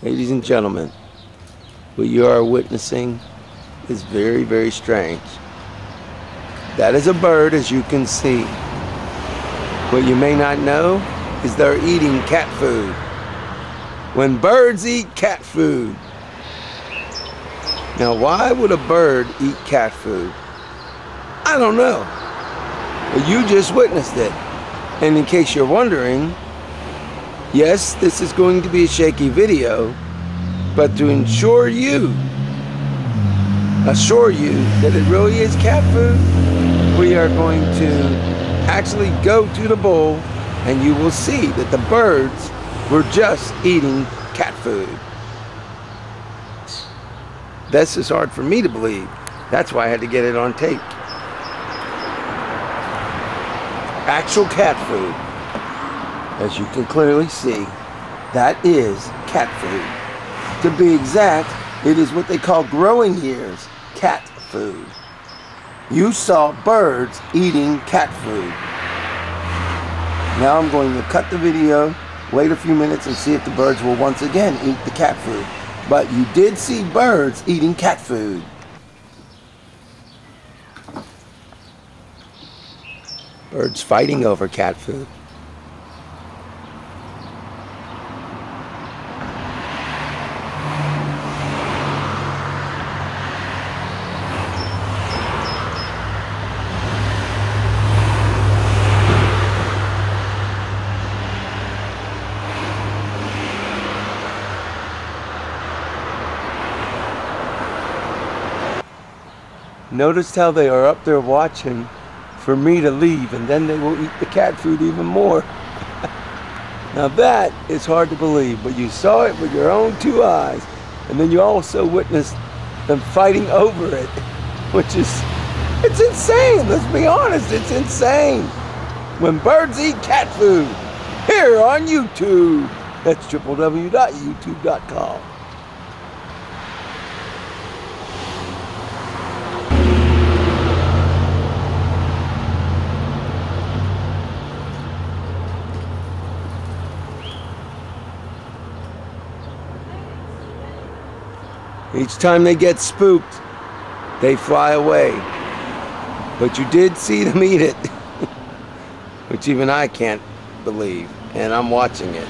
Ladies and gentlemen, what you are witnessing is very, very strange. That is a bird, as you can see. What you may not know is they're eating cat food. When birds eat cat food. Now, why would a bird eat cat food? I don't know. But you just witnessed it. And in case you're wondering, yes, this is going to be a shaky video, but to assure you that it really is cat food, we are going to actually go to the bowl and you will see that the birds were just eating cat food. This is hard for me to believe. That's why I had to get it on tape. Actual cat food. As you can clearly see, that is cat food. To be exact, it is what they call growing years cat food. You saw birds eating cat food. Now I'm going to cut the video, wait a few minutes and see if the birds will once again eat the cat food. But you did see birds eating cat food. Birds fighting over cat food. Notice how they are up there watching for me to leave, and then they will eat the cat food even more. Now that is hard to believe, but you saw it with your own two eyes, and then you also witnessed them fighting over it, which is, it's insane. Let's be honest, it's insane. When birds eat cat food, here on YouTube. That's www.youtube.com. Each time they get spooked, they fly away. But you did see them eat it, which even I can't believe, and I'm watching it.